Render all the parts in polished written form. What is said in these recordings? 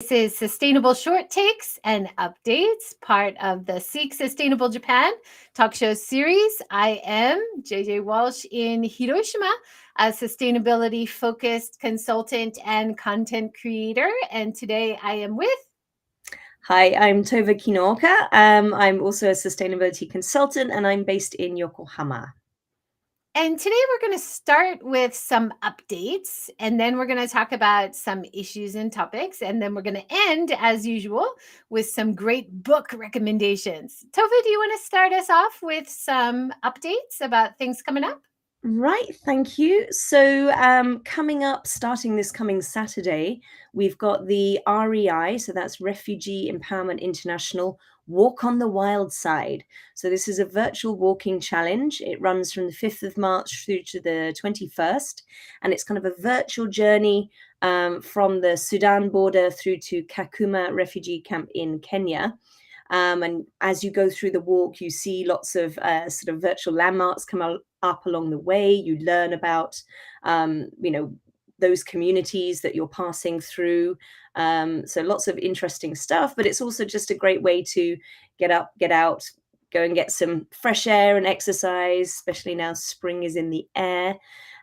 This is Sustainable Short Takes and Updates, part of the Seek Sustainable Japan talk show series. I am JJWalsh in Hiroshima, a sustainability-focused consultant and content creator. And today I am with... Hi, I'm Tove Kinooka. I'm also a sustainability consultant and I'm based in Yokohama. And today we're going to start with some updates, and then we're going to talk about some issues and topics, and then we're going to end, as usual, with some great book recommendations. Tove, do you want to start us off with some updates about things coming up? Right, thank you. So coming up, starting this coming Saturday, we've got the REI, so that's Refugee Empowerment International, Walk on the Wild Side. So this is a virtual walking challenge. It runs from the 5th of March through to the 21st, and it's kind of a virtual journey from the Sudan border through to Kakuma refugee camp in Kenya. And as you go through the walk, you see lots of sort of virtual landmarks come up along the way. You learn about, those communities that you're passing through. So lots of interesting stuff, but it's also just a great way to get up, get out, go and get some fresh air and exercise, especially now spring is in the air.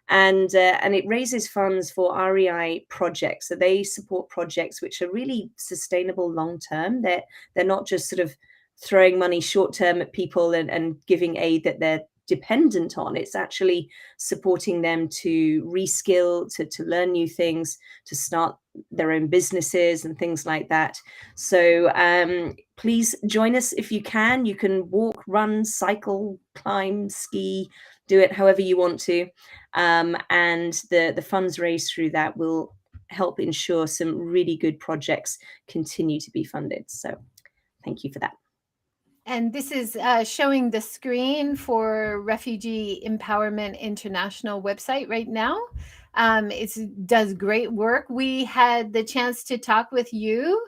And it raises funds for REI projects. So they support projects which are really sustainable long term. They're not just sort of throwing money short term at people and giving aid that they're dependent on. It's actually supporting them to reskill, to learn new things, to start their own businesses and things like that. So please join us if you can. You can walk, run, cycle, climb, ski, do it however you want to. And the funds raised through that will help ensure some really good projects continue to be funded. So thank you for that. And this is showing the screen for Refugee Empowerment International website right now. It does great work. We had the chance to talk with you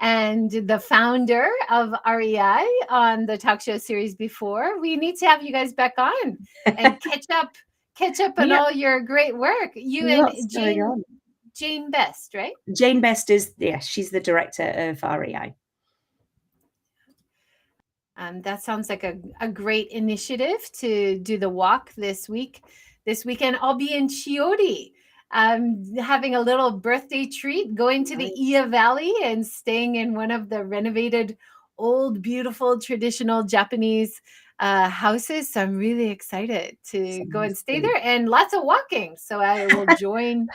and the founder of REI on the talk show series before. We need to have you guys back on and catch up on all your great work. You and Jane Best, right? Jane Best she's the director of REI. That sounds like a great initiative to do the walk this weekend. I'll be in Chiodi, having a little birthday treat, going to the Iya Valley and staying in one of the renovated, old, beautiful, traditional Japanese houses. So I'm really excited to go and stay there, and lots of walking. So I will join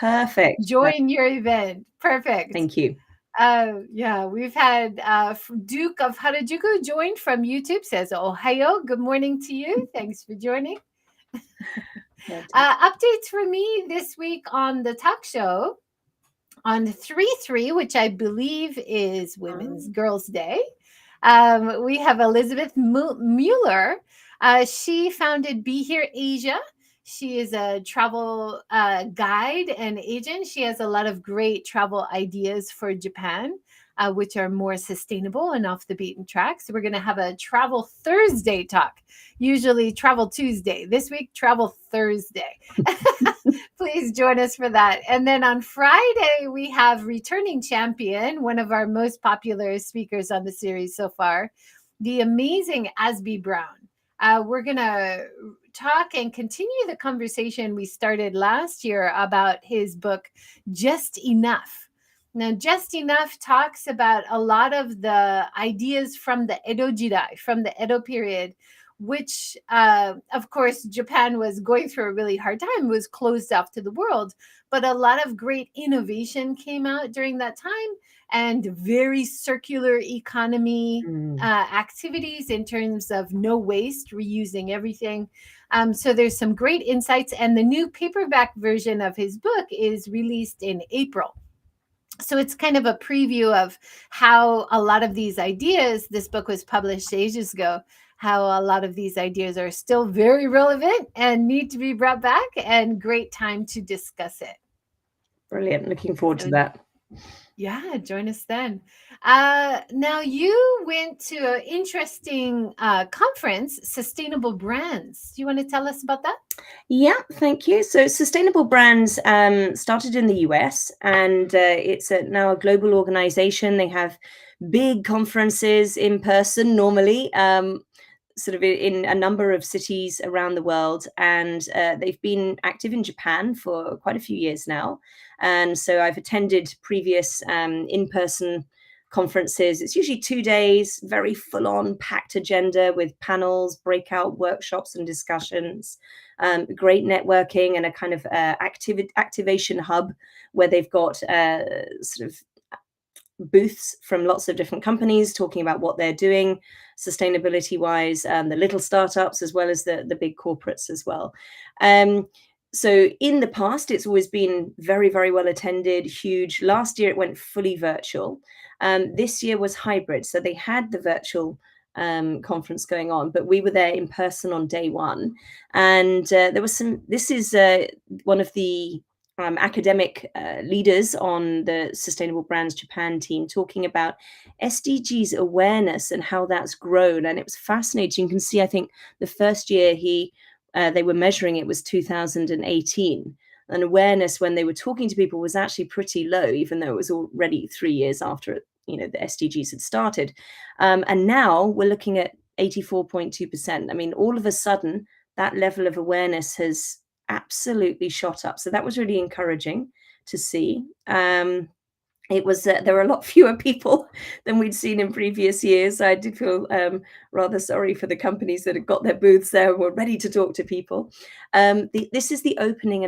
your event. Perfect. Thank you. Yeah, we've had Duke of Harajuku joined from YouTube, says Ohayo, good morning to you. Thanks for joining. Updates for me this week on the talk show on 3/3, which I believe is Women's Girls Day. We have Elizabeth Mueller. She founded Be Here Asia. She is a travel guide and agent. She has a lot of great travel ideas for Japan, which are more sustainable and off the beaten track. So we're going to have a Travel Thursday talk. Usually Travel Tuesday. This week, Travel Thursday. Please join us for that. And then on Friday, we have returning champion, one of our most popular speakers on the series so far, the amazing Azby Brown. We're going to talk and continue the conversation we started last year about his book, Just Enough. Now, Just Enough talks about a lot of the ideas from the Edo Jidai, from the Edo period, which, of course, Japan was going through a really hard time, was closed off to the world. But a lot of great innovation came out during that time, and very circular economy activities in terms of no waste, reusing everything. So there's some great insights, and the new paperback version of his book is released in April. So it's kind of a preview of how a lot of these ideas, this book was published ages ago, how a lot of these ideas are still very relevant and need to be brought back, and great time to discuss it. Brilliant. Looking forward to that. Yeah, join us then. Now, you went to an interesting conference, Sustainable Brands. Do you want to tell us about that? Yeah, thank you. So Sustainable Brands started in the US, and it's now a global organization. They have big conferences in person normally, sort of in a number of cities around the world. And they've been active in Japan for quite a few years now. And so I've attended previous in-person conferences. It's usually 2 days, very full-on packed agenda with panels, breakout workshops and discussions, great networking, and a kind of activation hub where they've got sort of booths from lots of different companies talking about what they're doing sustainability wise, the little startups as well as the big corporates as well. So in the past, it's always been very, very well attended, huge. Last year, it went fully virtual. This year was hybrid. So they had the virtual conference going on, but we were there in person on day one. And there was this is one of the academic leaders on the Sustainable Brands Japan team talking about SDGs awareness and how that's grown. And it was fascinating. You can see, I think the first year they were measuring it was 2018. And awareness when they were talking to people was actually pretty low, even though it was already 3 years after the SDGs had started. And now we're looking at 84.2%. I mean, all of a sudden, that level of awareness has absolutely shot up. So that was really encouraging to see. It was there were a lot fewer people than we'd seen in previous years. I did feel rather sorry for the companies that had got their booths there and were ready to talk to people. This is the opening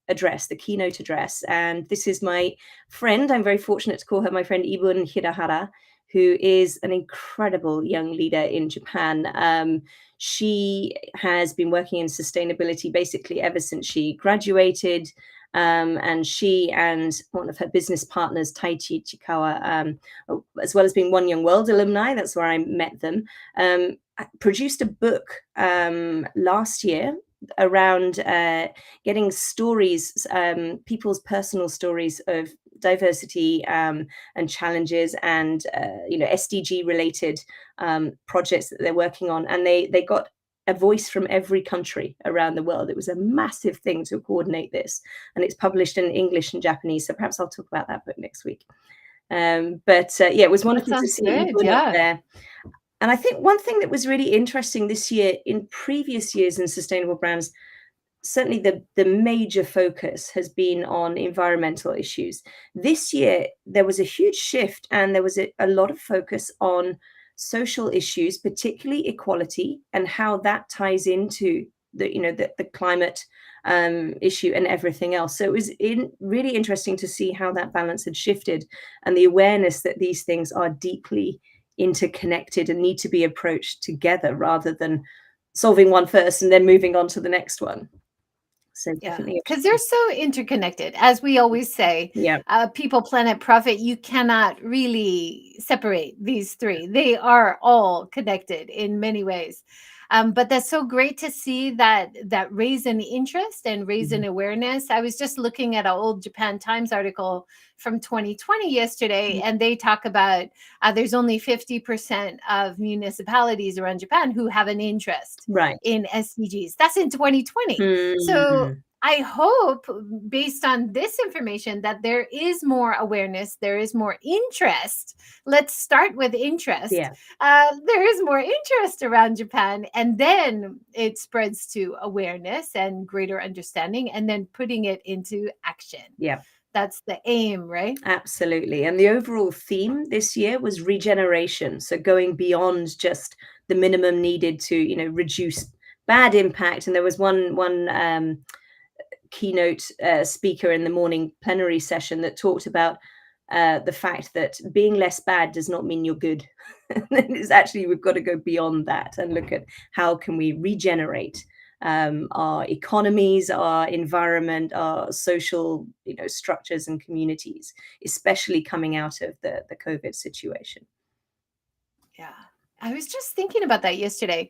address, the keynote address, and this is my friend. I'm very fortunate to call her my friend Ibun Hirahara, who is an incredible young leader in Japan. She has been working in sustainability basically ever since she graduated. And she and one of her business partners, Taichi Chikawa, as well as being One Young World alumni, that's where I met them, produced a book last year around getting stories, people's personal stories of diversity and challenges and SDG related projects that they're working on, and they got a voice from every country around the world. It was a massive thing to coordinate this, and it's published in English and Japanese, so perhaps I'll talk about that book next week. It was wonderful to see Ibun up there. And I think one thing that was really interesting this year, in previous years in Sustainable Brands, certainly the major focus has been on environmental issues. This year, there was a huge shift, and there was a lot of focus on social issues, particularly equality, and how that ties into the climate issue and everything else. So it was really interesting to see how that balance had shifted, and the awareness that these things are deeply interconnected and need to be approached together rather than solving one first and then moving on to the next one. So definitely, because they're so interconnected, as we always say. People, planet, profit. You cannot really separate these three. They are all connected in many ways. But that's so great to see that raise an interest and raise an awareness. I was just looking at an old Japan Times article from 2020 yesterday, and they talk about there's only 50% of municipalities around Japan who have an interest in SDGs. That's in 2020. So I hope, based on this information, that there is more awareness, there is more interest. Let's start with interest. There is more interest around Japan, and then it spreads to awareness and greater understanding, and then putting it into action. That's the aim, right? Absolutely. And the overall theme this year was regeneration. So going beyond just the minimum needed to, reduce bad impact. And there was one keynote speaker in the morning plenary session that talked about the fact that being less bad does not mean you're good. It's actually, we've got to go beyond that and look at how can we regenerate our economies, our environment, our social structures and communities, especially coming out of the COVID situation. I was just thinking about that yesterday.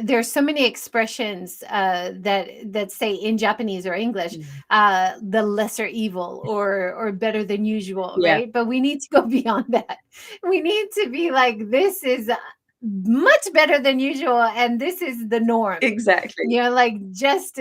There's so many expressions that say in Japanese or English, the lesser evil or better than usual, Yeah. right? But we need to go beyond that. We need to be like, this is much better than usual, and this is the norm. Exactly. You know, like just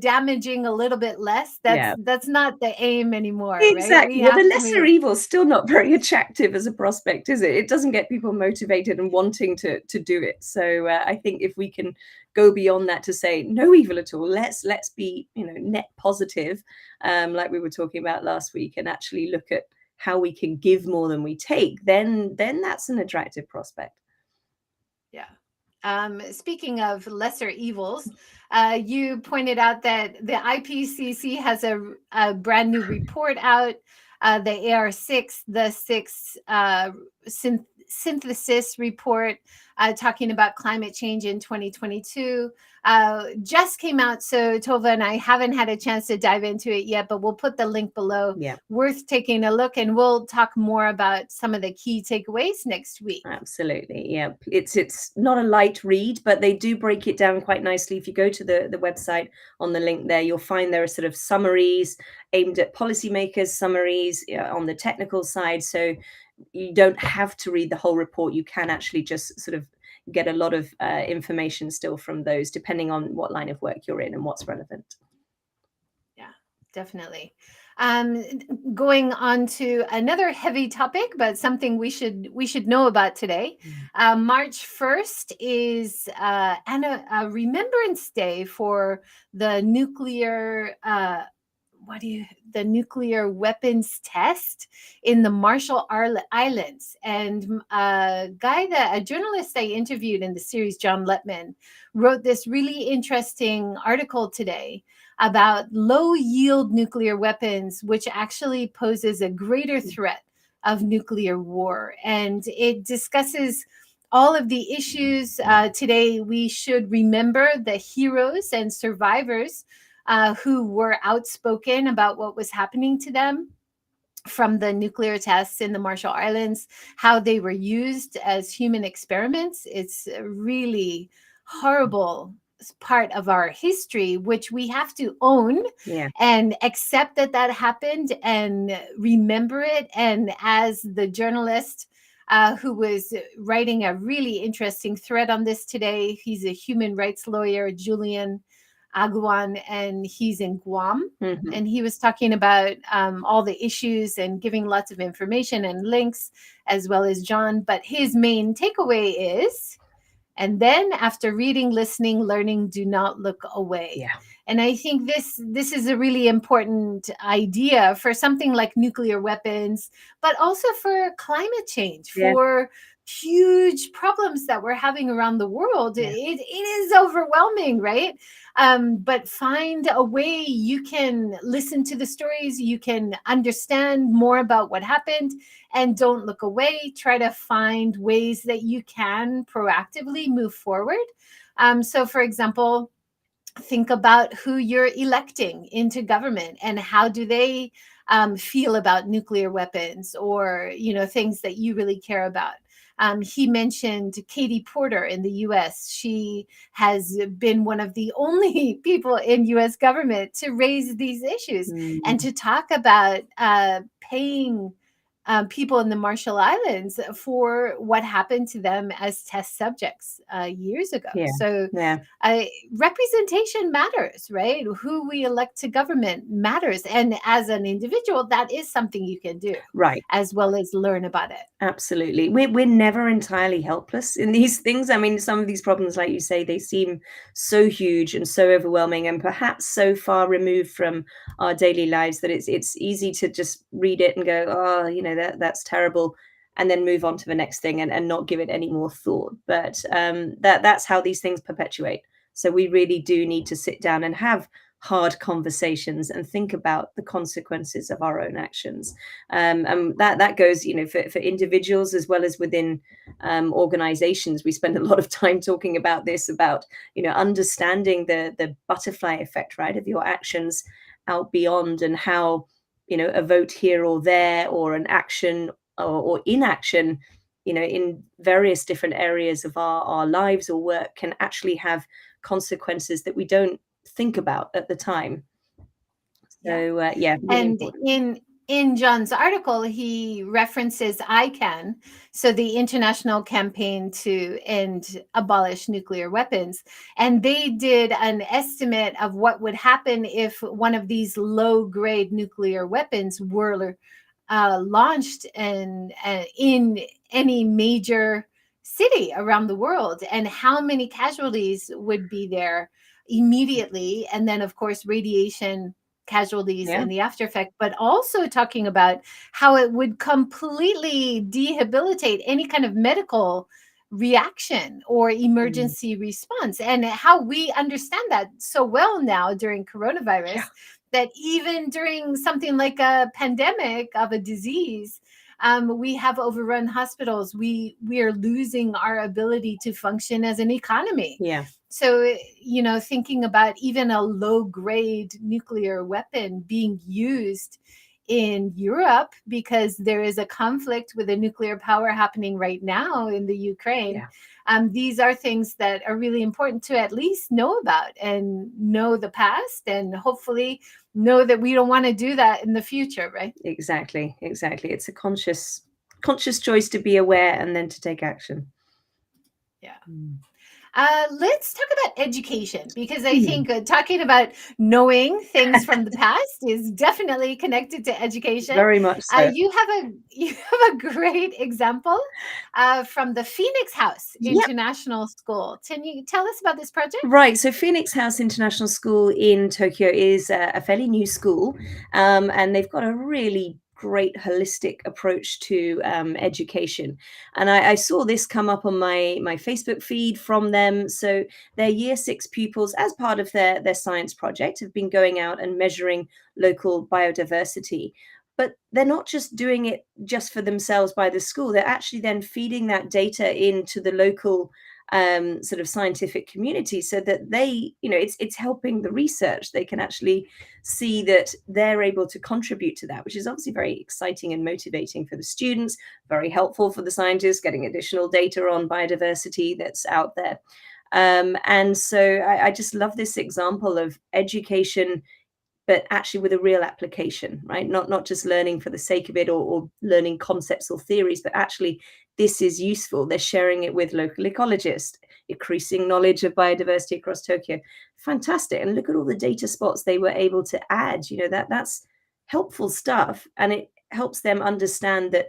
damaging a little bit less. That's not the aim anymore, Exactly. right? Well, the lesser evil is still not very attractive as a prospect, is it? It doesn't get people motivated and wanting to do it. So I think if we can go beyond that to say no evil at all, let's be, you know, net positive, like we were talking about last week, and actually look at how we can give more than we take, then that's an attractive prospect. Yeah. Speaking of lesser evils, you pointed out that the IPCC has a brand new report out, the AR6, the sixth synthesis report, talking about climate change in 2022. Just came out, so Tove and I haven't had a chance to dive into it yet, but we'll put the link below. Yeah. Worth taking a look, and we'll talk more about some of the key takeaways next week. Absolutely. Yeah. It's not a light read, but they do break it down quite nicely. If you go to the website on the link there, you'll find there are sort of summaries aimed at policymakers, summaries on the technical side. So you don't have to read the whole report. You can actually just sort of get a lot of information still from those, depending on what line of work you're in and what's relevant. Yeah, definitely. Going on to another heavy topic, but something we should know about today. March 1st is a Remembrance Day for the the nuclear weapons test in the Marshall Islands. And a journalist I interviewed in the series, John Letman, wrote this really interesting article today about low yield nuclear weapons, which actually poses a greater threat of nuclear war. And it discusses all of the issues. Today, we should remember the heroes and survivors who were outspoken about what was happening to them from the nuclear tests in the Marshall Islands, how they were used as human experiments. It's really horrible part of our history, which we have to own and accept that happened and remember it. And as the journalist who was writing a really interesting thread on this today, he's a human rights lawyer, Julian Aguan, and he's in Guam. And he was talking about all the issues and giving lots of information and links, as well as John. But his main takeaway is, and then after reading, listening, learning, do not look away. Yeah. And I think this is a really important idea for something like nuclear weapons, but also for climate change, for huge problems that we're having around the world. It is overwhelming, right? But find a way you can listen to the stories, you can understand more about what happened, and don't look away. Try to find ways that you can proactively move forward. So, for example, think about who you're electing into government and how do they feel about nuclear weapons, or things that you really care about. He mentioned Katie Porter in the US. She has been one of the only people in US government to raise these issues and to talk about paying people in the Marshall Islands for what happened to them as test subjects years ago. So representation matters, right? Who we elect to government matters. And as an individual, that is something you can do, right, as well as learn about it. Absolutely. We're never entirely helpless in these things. I mean, some of these problems, like you say, they seem so huge and so overwhelming and perhaps so far removed from our daily lives that it's easy to just read it and go, oh, that's terrible, and then move on to the next thing and not give it any more thought. But that's how these things perpetuate. So we really do need to sit down and have hard conversations and think about the consequences of our own actions. And that goes, for individuals as well as within organizations. We spend a lot of time talking about this, about, understanding the butterfly effect, right, of your actions out beyond, and how, a vote here or there, or an action or inaction in various different areas of our lives or work can actually have consequences that we don't think about at the time. So really And important. in John's article, he references ICAN, so the International Campaign to Abolish Nuclear Weapons. And they did an estimate of what would happen if one of these low-grade nuclear weapons were launched in any major city around the world, and how many casualties would be there immediately. And then, of course, radiation casualties and the after effect, but also talking about how it would completely dehabilitate any kind of medical reaction or emergency response, and how we understand that so well now during coronavirus, that even during something like a pandemic of a disease, we have overrun hospitals. We are losing our ability to function as an economy. So, thinking about even a low-grade nuclear weapon being used in Europe, because there is a conflict with a nuclear power happening right now in the Ukraine. These are things that are really important to at least know about and know the past, and hopefully know that we don't want to do that in the future, right? Exactly. It's a conscious choice to be aware and then to take action. Let's talk about education, because I think talking about knowing things from the past is definitely connected to education. Very much so. You have a great example from the Phoenix House International School. Can you tell us about this project? Right. So Phoenix House International School in Tokyo is a fairly new school, and they've got a really great holistic approach to education. And I saw this come up on my Facebook feed from them. So their year 6 pupils, as part of their science project, have been going out and measuring local biodiversity. But they're not just doing it just for themselves by the school. They're actually then feeding that data into the local sort of scientific community, so that they, it's helping the research. They can actually see that they're able to contribute to that, which is obviously very exciting and motivating for the students, very helpful for the scientists, getting additional data on biodiversity that's out there. And so I just love this example of education, but actually with a real application, right? Not just learning for the sake of it, or learning concepts or theories, but actually this is useful. They're sharing it with local ecologists, increasing knowledge of biodiversity across Tokyo. Fantastic. And look at all the data spots they were able to add. That's helpful stuff. And it helps them understand that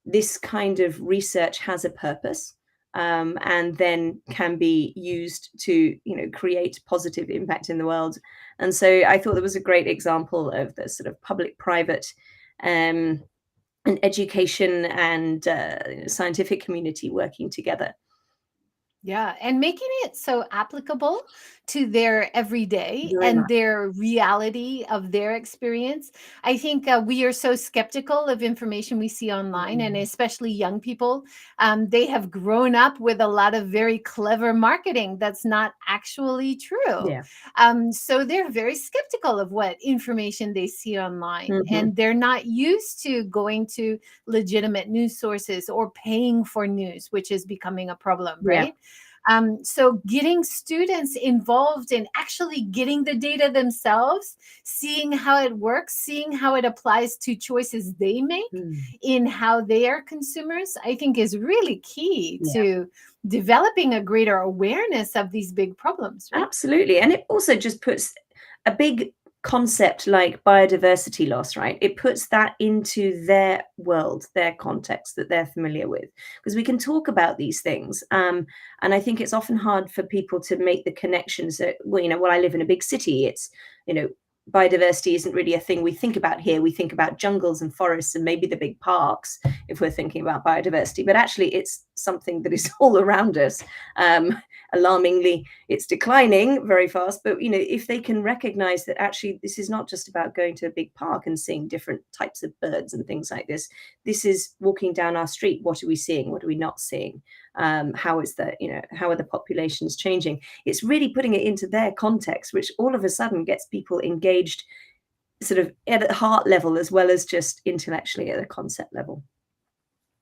this kind of research has a purpose, and then can be used to, create positive impact in the world. And so I thought that was a great example of the sort of public-private and education and scientific community working together. Yeah, and making it so applicable to their everyday and their reality of their experience. I think we are so skeptical of information we see online, and especially young people. They have grown up with a lot of very clever marketing that's not actually true. So they're very skeptical of what information they see online, and they're not used to going to legitimate news sources or paying for news, which is becoming a problem, right? So getting students involved in actually getting the data themselves, seeing how it works, seeing how it applies to choices they make in how they are consumers, I think is really key to developing a greater awareness of these big problems. Right? Absolutely. And it also just puts a big concept like biodiversity loss, right? It puts that into their world, their context that they're familiar with, because we can talk about these things. And I think it's often hard for people to make the connections that, well, I live in a big city. It's, biodiversity isn't really a thing we think about here. We think about jungles and forests and maybe the big parks if we're thinking about biodiversity, but actually it's something that is all around us. Alarmingly, it's declining very fast, but if they can recognize that actually this is not just about going to a big park and seeing different types of birds and things like this. This is walking down our street. What are we seeing? What are we not seeing? How is how are the populations changing? It's really putting it into their context, which all of a sudden gets people engaged sort of at a heart level as well as just intellectually at a concept level.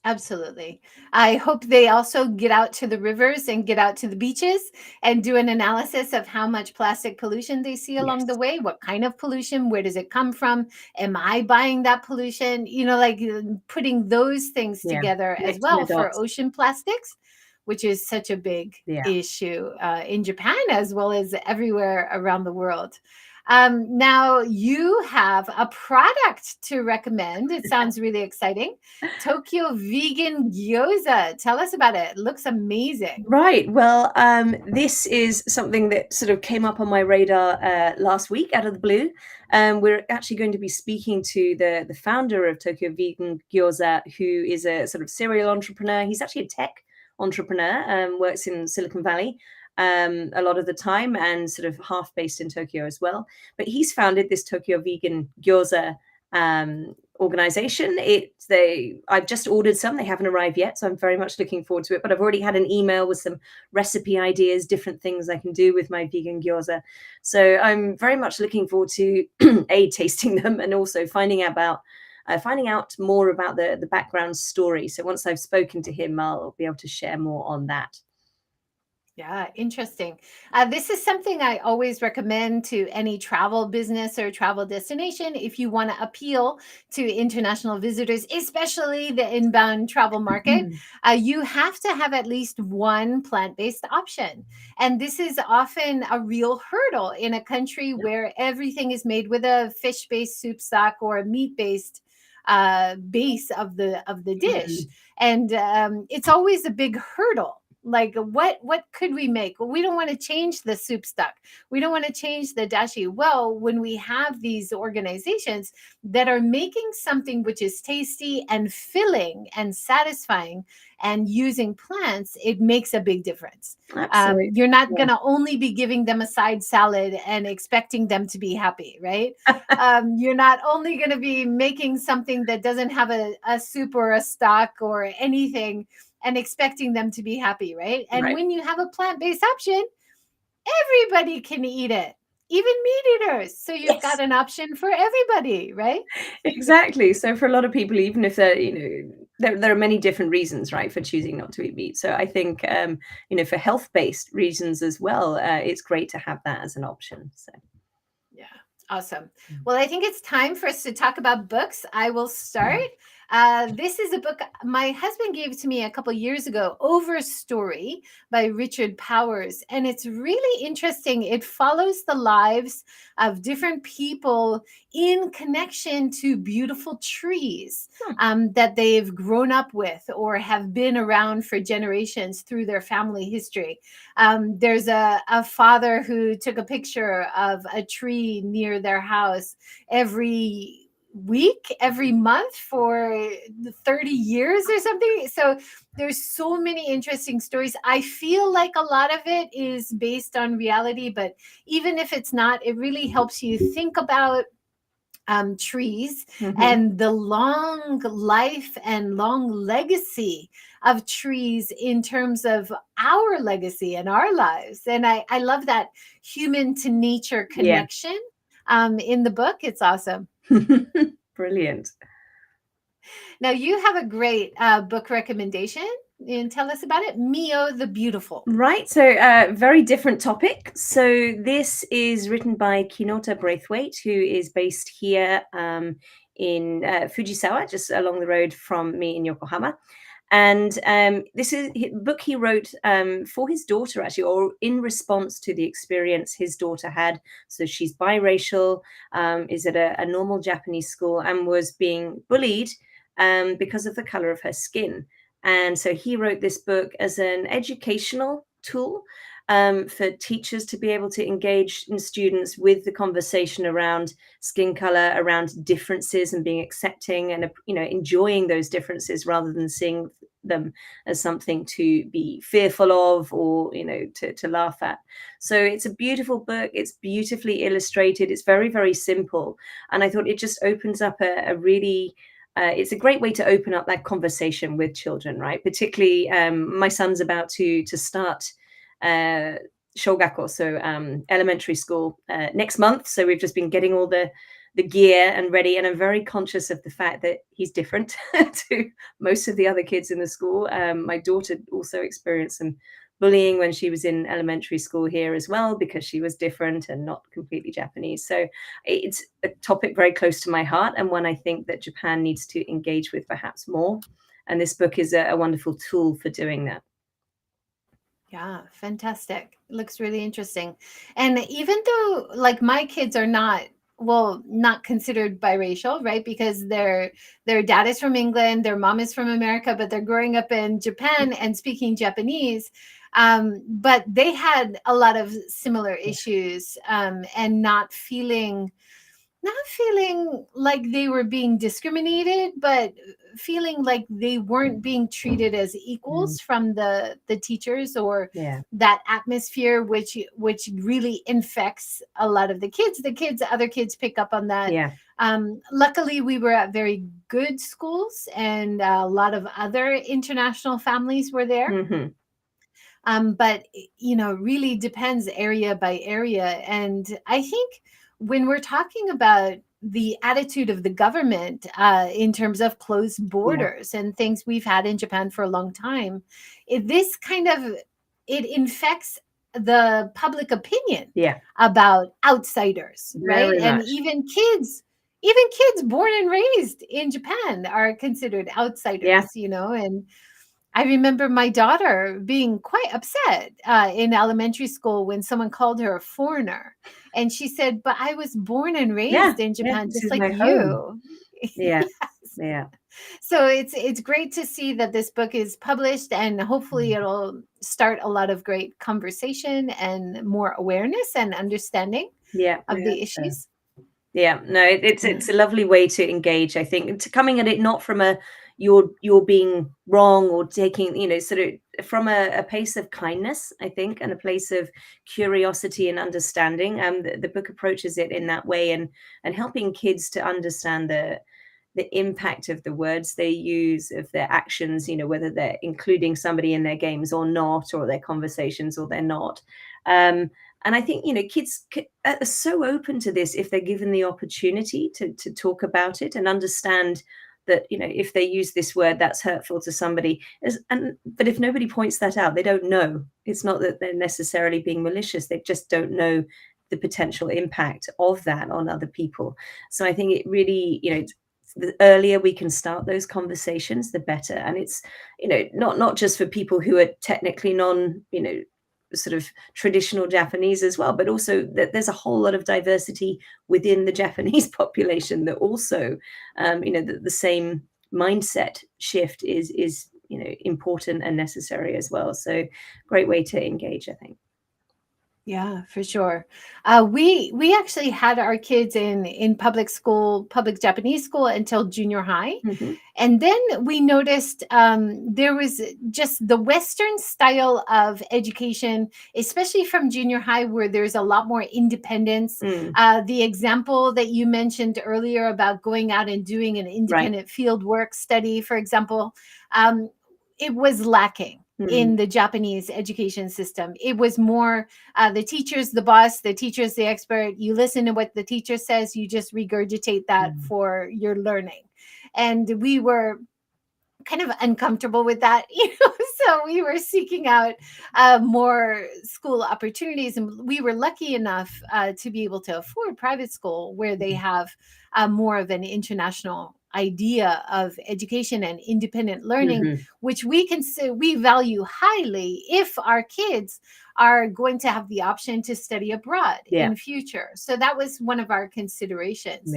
Absolutely. I hope they also get out to the rivers and get out to the beaches and do an analysis of how much plastic pollution they see along the Yes. way. What kind of pollution? Where does it come from? Am I buying that pollution? Like putting those things Yeah. together as Connecting the well for dots. ocean plastics, which is such a big Yeah. issue in Japan as well as everywhere around the world. Now you have a product to recommend. It sounds really exciting. Tokyo vegan gyoza. Tell us about it. It looks amazing. Right. Well, this is something that sort of came up on my radar last week out of the blue. We're actually going to be speaking to the founder of Tokyo Vegan Gyoza, who is a sort of serial entrepreneur. He's actually a tech entrepreneur, works in Silicon Valley a lot of the time, and sort of half based in Tokyo as well. But he's founded this Tokyo Vegan Gyoza organization. I've just ordered some. They haven't arrived yet, so I'm very much looking forward to it. But I've already had an email with some recipe ideas, different things I can do with my vegan gyoza. So I'm very much looking forward to tasting them, and also finding out more about the background story. So once I've spoken to him, I'll be able to share more on that. Yeah, interesting. This is something I always recommend to any travel business or travel destination. If you want to appeal to international visitors, especially the inbound travel market, you have to have at least one plant-based option. And this is often a real hurdle in a country where everything is made with a fish-based soup stock or a meat-based base of the dish. And it's always a big hurdle. Like what could we make? Well, we don't want to change the soup stock. We don't want to change the dashi. Well, when we have these organizations that are making something which is tasty and filling and satisfying and using plants, it makes a big difference. Absolutely. You're not going to only be giving them a side salad and expecting them to be happy, right? You're not only going to be making something that doesn't have a soup or a stock or anything and expecting them to be happy, right? And when you have a plant-based option, everybody can eat it, even meat eaters. So you've got an option for everybody, right? Exactly. So for a lot of people, even if they're, there are many different reasons, right, for choosing not to eat meat. So I think, for health-based reasons as well, it's great to have that as an option. So. Yeah, awesome. Well, I think it's time for us to talk about books. I will start. This is a book my husband gave to me a couple years ago, Overstory by Richard Powers. And it's really interesting. It follows the lives of different people in connection to beautiful trees that they've grown up with or have been around for generations through their family history. There's a father who took a picture of a tree near their house every week, every month for 30 years or something. So there's so many interesting stories. I feel like a lot of it is based on reality, but even if it's not, it really helps you think about trees and the long life and long legacy of trees in terms of our legacy and our lives. And I love that human to nature connection in the book. It's awesome. Brilliant. Now you have a great book recommendation, and tell us about it. Mio the Beautiful. Right. So very different topic. So this is written by Kinooka Braithwaite, who is based here in Fujisawa, just along the road from me in Yokohama. And this is a book he wrote for his daughter, actually, or in response to the experience his daughter had. So she's biracial, is at a normal Japanese school, and was being bullied because of the color of her skin. And so he wrote this book as an educational tool for teachers to be able to engage in students with the conversation around skin color, around differences, and being accepting and enjoying those differences rather than seeing them as something to be fearful of or to laugh at. So it's a beautiful book. It's beautifully illustrated. It's very, very simple, and I thought it just opens up a really it's a great way to open up that conversation with children, right? Particularly my son's about to start shogako, so elementary school next month. So we've just been getting all the gear and ready. And I'm very conscious of the fact that he's different to most of the other kids in the school. My daughter also experienced some bullying when she was in elementary school here as well, because she was different and not completely Japanese. So it's a topic very close to my heart, and one I think that Japan needs to engage with perhaps more. And this book is a wonderful tool for doing that. Yeah, fantastic. It looks really interesting. And even though like my kids are not considered biracial, right? Because their dad is from England, their mom is from America, but they're growing up in Japan and speaking Japanese. But they had a lot of similar issues, and not feeling like they were being discriminated, but feeling like they weren't being treated as equals from the teachers, or that atmosphere, which really infects a lot of the kids. Other kids pick up on that. Luckily, we were at very good schools, and a lot of other international families were there. But really depends area by area. And I think when we're talking about the attitude of the government in terms of closed borders and things we've had in Japan for a long time, it infects the public opinion about outsiders, right? And even kids born and raised in Japan are considered outsiders, and I remember my daughter being quite upset in elementary school when someone called her a foreigner. And she said, but I was born and raised in Japan, just like you. Yes. So it's great to see that this book is published, and hopefully it'll start a lot of great conversation and more awareness and understanding of the issues. It's a lovely way to engage, I think, to coming at it not from a you're being wrong, or taking, sort of from a place of kindness, I think, and a place of curiosity and understanding. The book approaches it in that way, and helping kids to understand the impact of the words they use, of their actions, whether they're including somebody in their games or not, or their conversations or they're not. And I think, kids are so open to this if they're given the opportunity to talk about it and understand that, if they use this word, that's hurtful to somebody. But if nobody points that out, they don't know. It's not that they're necessarily being malicious. They just don't know the potential impact of that on other people. So I think it really, the earlier we can start those conversations, the better. And it's, not just for people who are technically non, sort of traditional Japanese as well, but also that there's a whole lot of diversity within the Japanese population that also, the same mindset shift is important and necessary as well. So great way to engage, I think. Yeah, for sure. We actually had our kids in public Japanese school until junior high. And then we noticed there was just the Western style of education, especially from junior high, where there's a lot more independence. The example that you mentioned earlier about going out and doing an independent field work study, for example, it was lacking in the Japanese education system. It was more the teacher's the boss, the teacher's the expert. You listen to what the teacher says, you just regurgitate that for your learning. And we were kind of uncomfortable with that, so we were seeking out more school opportunities. And we were lucky enough to be able to afford private school, where they have more of an international idea of education and independent learning, which we value highly if our kids are going to have the option to study abroad in future. So that was one of our considerations.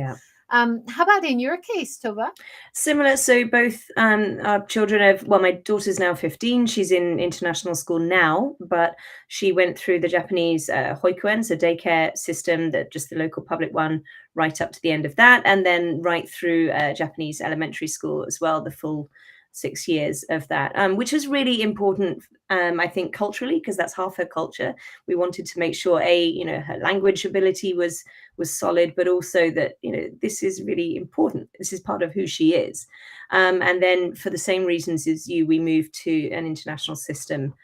How about in your case, Tove? Similar. So both our children my daughter's now 15. She's in international school now, but she went through the Japanese hoikuen, so daycare system, that just the local public one, right up to the end of that, and then right through Japanese elementary school as well, the full 6 years of that, which is really important, I think, culturally, because that's half her culture. We wanted to make sure her language ability was solid, but also that this is really important. This is part of who she is. And then for the same reasons as you, we moved to an international system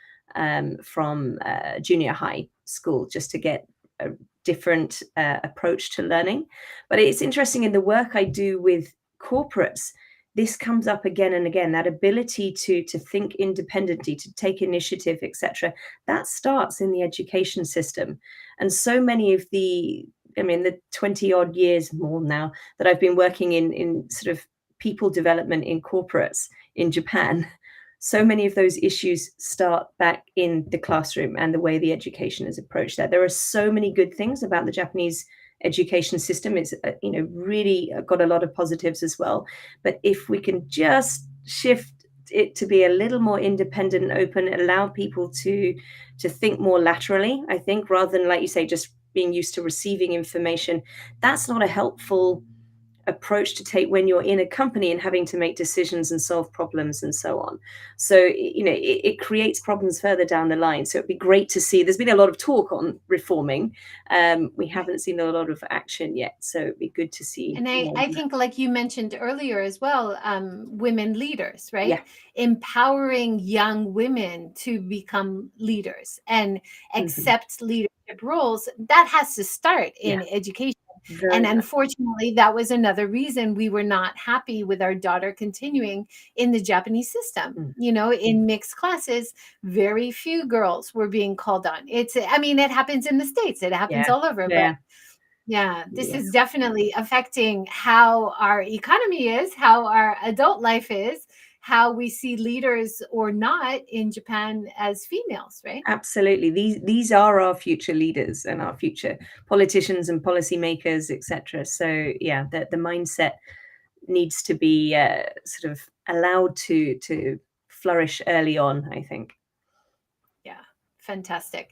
from junior high school, just to get different approach to learning. But it's interesting, in the work I do with corporates, this comes up again and again, that ability to think independently, to take initiative, etc. That starts in the education system. And so many of the 20 odd years more now that I've been working in sort of people development in corporates in Japan, so many of those issues start back in the classroom and the way the education is approached there. There are so many good things about the Japanese education system. It's really got a lot of positives as well. But if we can just shift it to be a little more independent and open, allow people to think more laterally, I think, rather than, like you say, just being used to receiving information, that's not a helpful approach to take when you're in a company and having to make decisions and solve problems and so on. So, it creates problems further down the line. So it'd be great to see. There's been a lot of talk on reforming. We haven't seen a lot of action yet. So it'd be good to see. And I think, like you mentioned earlier as well, women leaders, right? Yeah. Empowering young women to become leaders and accept leadership roles. That has to start in education. And unfortunately, that was another reason we were not happy with our daughter continuing in the Japanese system. In mixed classes, very few girls were being called on. It happens in the States. It happens all over. But this is definitely affecting how our economy is, how our adult life is, how we see leaders or not in Japan as females, right? Absolutely. These are our future leaders and our future politicians and policymakers, etc. So the mindset needs to be sort of allowed to flourish early on, I think. Yeah, fantastic.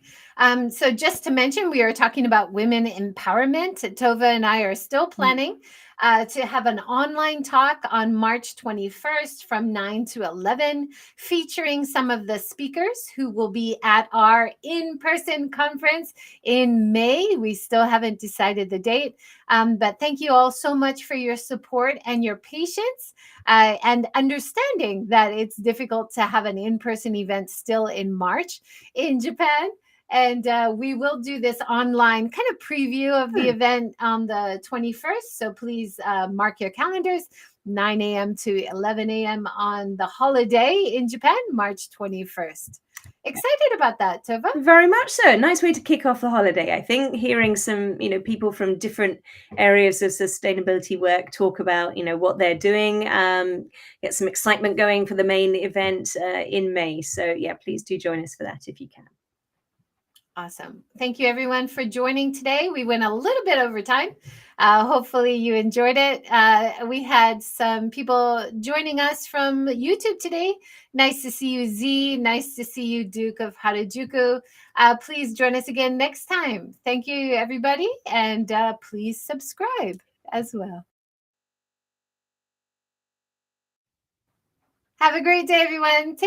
So just to mention, we are talking about women empowerment. Tove and I are still planning to have an online talk on March 21st from 9 to 11, featuring some of the speakers who will be at our in-person conference in May. We still haven't decided the date, but thank you all so much for your support and your patience and understanding that it's difficult to have an in-person event still in March in Japan. And we will do this online kind of preview of the event on the 21st. So please mark your calendars, 9 a.m. to 11 a.m. on the holiday in Japan, March 21st. Excited about that, Tove? Very much so. Nice way to kick off the holiday, I think. Hearing some, people from different areas of sustainability work talk about, what they're doing, get some excitement going for the main event in May. So please do join us for that if you can. Awesome. Thank you, everyone, for joining today. We went a little bit over time. Hopefully you enjoyed it. We had some people joining us from YouTube today. Nice to see you, Z. Nice to see you, Duke of Harajuku. Please join us again next time. Thank you, everybody. And please subscribe as well. Have a great day, everyone. Take